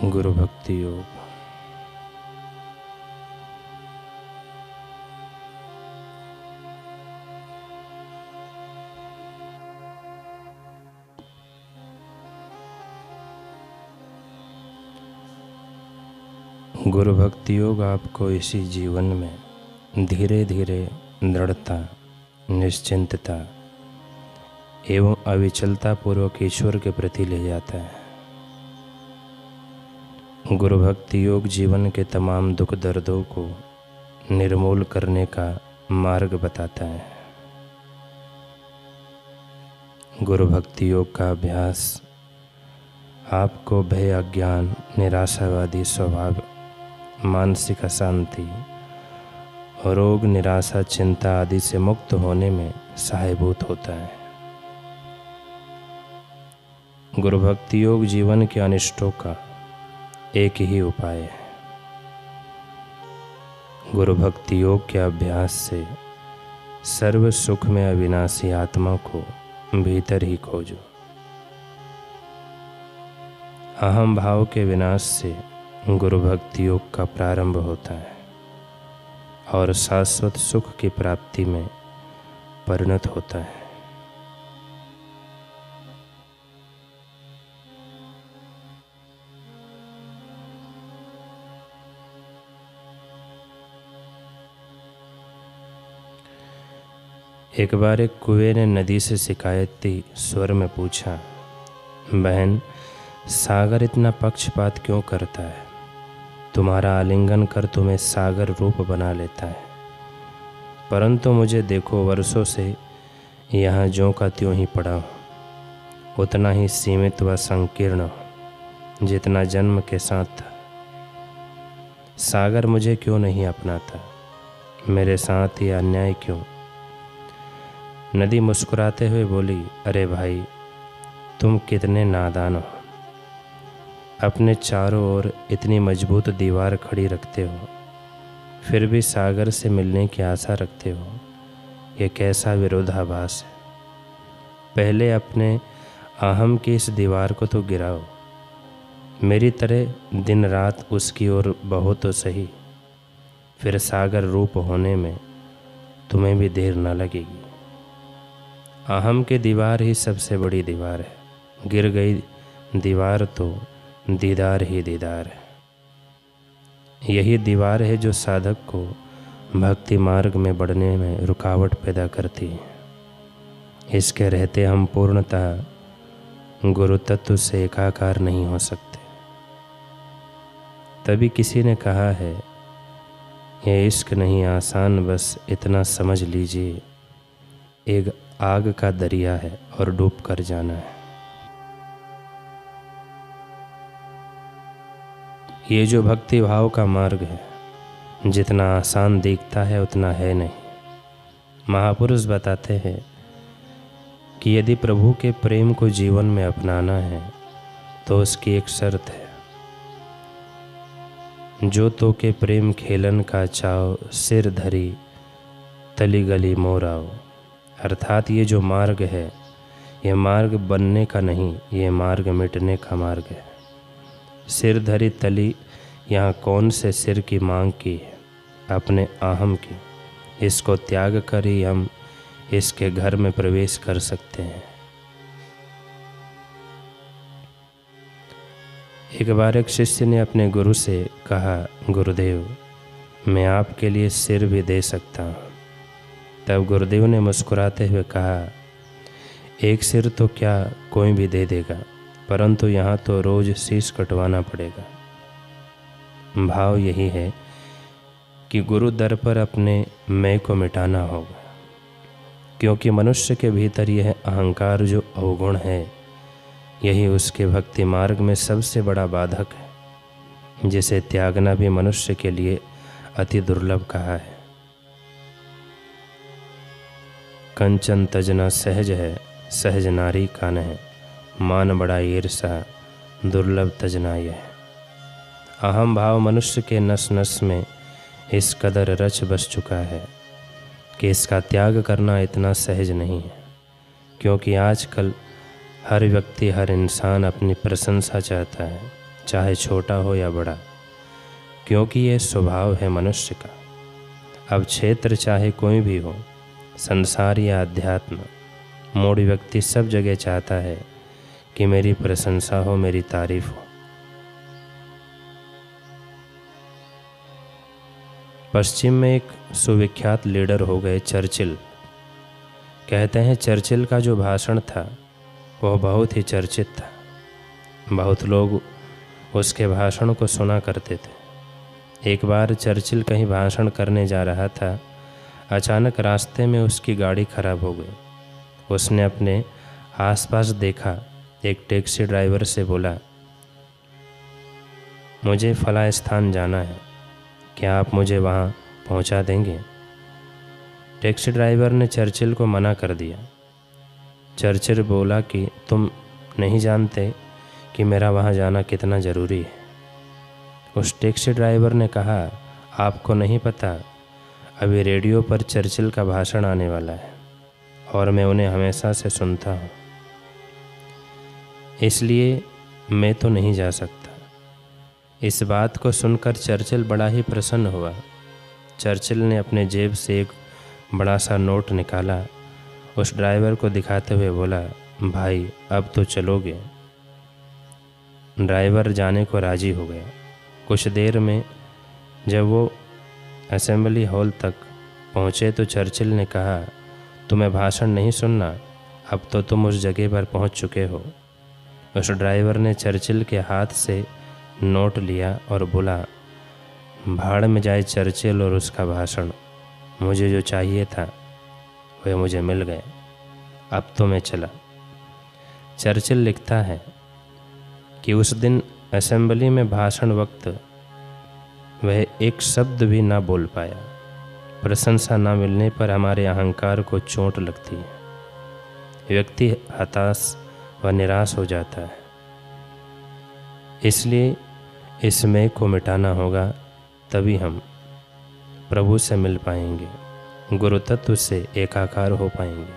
गुरु भक्ति योग। गुरु भक्ति योग आपको इसी जीवन में धीरे धीरे दृढ़ता, निश्चिंतता एवं अविचलता पूर्वक ईश्वर के प्रति ले जाता है। गुरु भक्ति योग जीवन के तमाम दुख दर्दों को निर्मूल करने का मार्ग बताता है। गुरु भक्ति योग का अभ्यास आपको भय, अज्ञान, निराशावादी स्वभाव, मानसिक अशांति, रोग, निराशा, चिंता आदि से मुक्त होने में सहायभूत होता है। गुरु भक्ति योग जीवन के अनिष्टों का एक ही उपाय है। गुरु भक्ति योग के अभ्यास से सर्व सुख में अविनाशी आत्मा को भीतर ही खोजो। अहम भाव के विनाश से गुरु भक्ति योग का प्रारंभ होता है और शाश्वत सुख की प्राप्ति में परिणत होता है। एक बार एक कुएं ने नदी से शिकायती स्वर में पूछा, बहन, सागर इतना पक्षपात क्यों करता है? तुम्हारा आलिंगन कर तुम्हें सागर रूप बना लेता है, परंतु मुझे देखो, वर्षों से यहाँ ज्यों का त्यों ही पड़ा हूँ, उतना ही सीमित व संकीर्ण हूँ जितना जन्म के साथ था। सागर मुझे क्यों नहीं अपनाता? मेरे साथ ये अन्याय क्यों? नदी मुस्कुराते हुए बोली, अरे भाई, तुम कितने नादान हो। अपने चारों ओर इतनी मजबूत दीवार खड़ी रखते हो, फिर भी सागर से मिलने की आशा रखते हो। ये कैसा विरोधाभास है। पहले अपने अहम की इस दीवार को तो गिराओ। मेरी तरह दिन रात उसकी ओर बहो तो सही, फिर सागर रूप होने में तुम्हें भी देर न लगेगी। अहम की दीवार ही सबसे बड़ी दीवार है। गिर गई दीवार तो दीदार ही दीदार है। यही दीवार है जो साधक को भक्ति मार्ग में बढ़ने में रुकावट पैदा करती है। इसके रहते हम पूर्णतः गुरु तत्व से एकाकार नहीं हो सकते। तभी किसी ने कहा है, ये इश्क नहीं आसान, बस इतना समझ लीजिए, एक आग का दरिया है और डूब कर जाना है। ये जो भक्ति भाव का मार्ग है, जितना आसान दिखता है उतना है नहीं। महापुरुष बताते हैं कि यदि प्रभु के प्रेम को जीवन में अपनाना है तो उसकी एक शर्त है, जो तो के प्रेम खेलन का चाव, सिर धरी तली गली मोराओ। अर्थात ये जो मार्ग है, ये मार्ग बनने का नहीं, ये मार्ग मिटने का मार्ग है। सिर धरी तली, यहाँ कौन से सिर की मांग की है? अपने अहम की। इसको त्याग कर ही हम इसके घर में प्रवेश कर सकते हैं। एक बार एक शिष्य ने अपने गुरु से कहा, गुरुदेव, मैं आपके लिए सिर भी दे सकता हूँ। तब गुरुदेव ने मुस्कुराते हुए कहा, एक सिर तो क्या कोई भी दे देगा, परंतु यहाँ तो रोज शीश कटवाना पड़ेगा। भाव यही है कि गुरु दर पर अपने मैं को मिटाना होगा, क्योंकि मनुष्य के भीतर यह अहंकार जो अवगुण है, यही उसके भक्ति मार्ग में सबसे बड़ा बाधक है, जिसे त्यागना भी मनुष्य के लिए अति दुर्लभ कहा है। कंचन तजना सहज है, सहज नारी का नह, मान बड़ा ईर्षा, दुर्लभ तजना यह। अहम भाव मनुष्य के नस नस में इस कदर रच बस चुका है कि इसका त्याग करना इतना सहज नहीं है, क्योंकि आजकल हर व्यक्ति, हर इंसान अपनी प्रशंसा चाहता है, चाहे छोटा हो या बड़ा, क्योंकि ये स्वभाव है मनुष्य का। अब क्षेत्र चाहे कोई भी हो, संसार या अध्यात्म, मूढ़ व्यक्ति सब जगह चाहता है कि मेरी प्रशंसा हो, मेरी तारीफ हो। पश्चिम में एक सुविख्यात लीडर हो गए चर्चिल। कहते हैं चर्चिल का जो भाषण था वह बहुत ही चर्चित था। बहुत लोग उसके भाषण को सुना करते थे। एक बार चर्चिल कहीं भाषण करने जा रहा था। अचानक रास्ते में उसकी गाड़ी खराब हो गई। उसने अपने आसपास देखा। एक टैक्सी ड्राइवर से बोला, मुझे फला स्थान जाना है, क्या आप मुझे वहाँ पहुँचा देंगे? टैक्सी ड्राइवर ने चर्चिल को मना कर दिया। चर्चिल बोला कि तुम नहीं जानते कि मेरा वहाँ जाना कितना ज़रूरी है। उस टैक्सी ड्राइवर ने कहा, आपको नहीं पता, अभी रेडियो पर चर्चिल का भाषण आने वाला है और मैं उन्हें हमेशा से सुनता हूँ, इसलिए मैं तो नहीं जा सकता। इस बात को सुनकर चर्चिल बड़ा ही प्रसन्न हुआ। चर्चिल ने अपने जेब से एक बड़ा सा नोट निकाला, उस ड्राइवर को दिखाते हुए बोला, भाई अब तो चलोगे? ड्राइवर जाने को राजी हो गया। कुछ देर में जब वो असेंबली हॉल तक पहुँचे तो चर्चिल ने कहा, तुम्हें भाषण नहीं सुनना, अब तो तुम उस जगह पर पहुँच चुके हो। उस ड्राइवर ने चर्चिल के हाथ से नोट लिया और बोला, भाड़ में जाए चर्चिल और उसका भाषण, मुझे जो चाहिए था वह मुझे मिल गया, अब तो मैं चला। चर्चिल लिखता है कि उस दिन असेंबली में भाषण वक्त वह एक शब्द भी ना बोल पाया। प्रशंसा ना मिलने पर हमारे अहंकार को चोट लगती है, व्यक्ति हताश व निराश हो जाता है। इसलिए इस मैं को मिटाना होगा, तभी हम प्रभु से मिल पाएंगे, गुरु तत्व से एकाकार हो पाएंगे।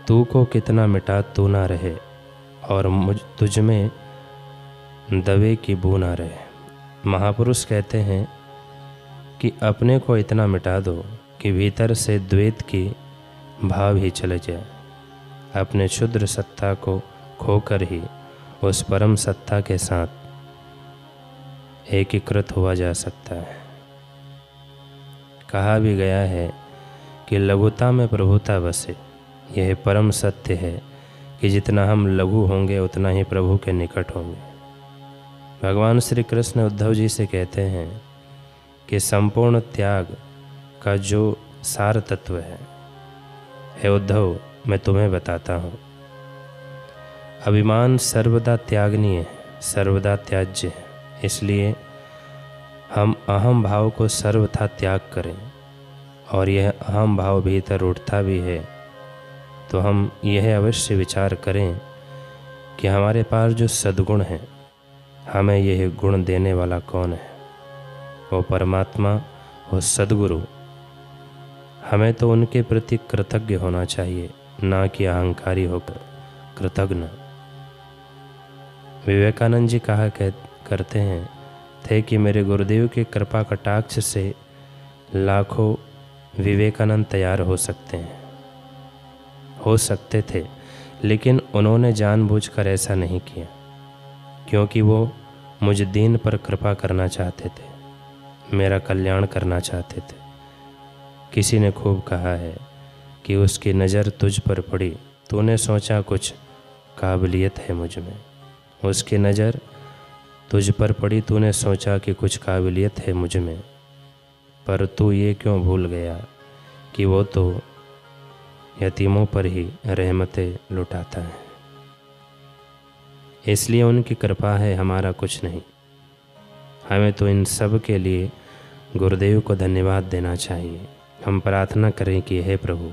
तू को कितना मिटा तू ना रहे, और तुझ में दवे की बू ना रहे। महापुरुष कहते हैं कि अपने को इतना मिटा दो कि भीतर से द्वैत की भाव ही चले जाए। अपने क्षुद्र सत्ता को खोकर ही उस परम सत्ता के साथ एकीकृत हुआ जा सकता है। कहा भी गया है कि लघुता में प्रभुता बसे। यह परम सत्य है कि जितना हम लघु होंगे उतना ही प्रभु के निकट होंगे। भगवान श्री कृष्ण उद्धव जी से कहते हैं कि संपूर्ण त्याग का जो सार तत्व है, हे उद्धव मैं तुम्हें बताता हूँ। अभिमान सर्वदा त्यागनीय है, सर्वदा त्याज्य है। इसलिए हम अहम भाव को सर्वथा त्याग करें, और यह अहम भाव भीतर उठता भी है तो हम यह अवश्य विचार करें कि हमारे पास जो सद्गुण है, हमें यह गुण देने वाला कौन है? वो परमात्मा, वो सद्गुरु। हमें तो उनके प्रति कृतज्ञ होना चाहिए, ना कि अहंकारी होकर कृतज्ञ। विवेकानंद जी कहा करते हैं थे कि मेरे गुरुदेव के कृपा कटाक्ष से लाखों विवेकानंद तैयार हो सकते थे, लेकिन उन्होंने जानबूझकर ऐसा नहीं किया, क्योंकि वो मुझ दीन पर कृपा करना चाहते थे, मेरा कल्याण करना चाहते थे। किसी ने खूब कहा है कि उसकी नज़र तुझ पर पड़ी, तूने सोचा कुछ काबिलियत है मुझ में। उसकी नज़र तुझ पर पड़ी, तूने सोचा कि कुछ काबिलियत है मुझ में, पर तू ये क्यों भूल गया कि वो तो यतीमों पर ही रहमतें लुटाता है। इसलिए उनकी कृपा है, हमारा कुछ नहीं। हमें तो इन सब के लिए गुरुदेव को धन्यवाद देना चाहिए। हम प्रार्थना करें कि हे प्रभु,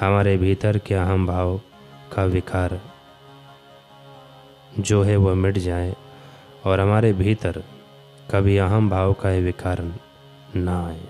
हमारे भीतर के अहम भाव का विकार जो है वह मिट जाए, और हमारे भीतर कभी अहम भाव का विकार ना आए।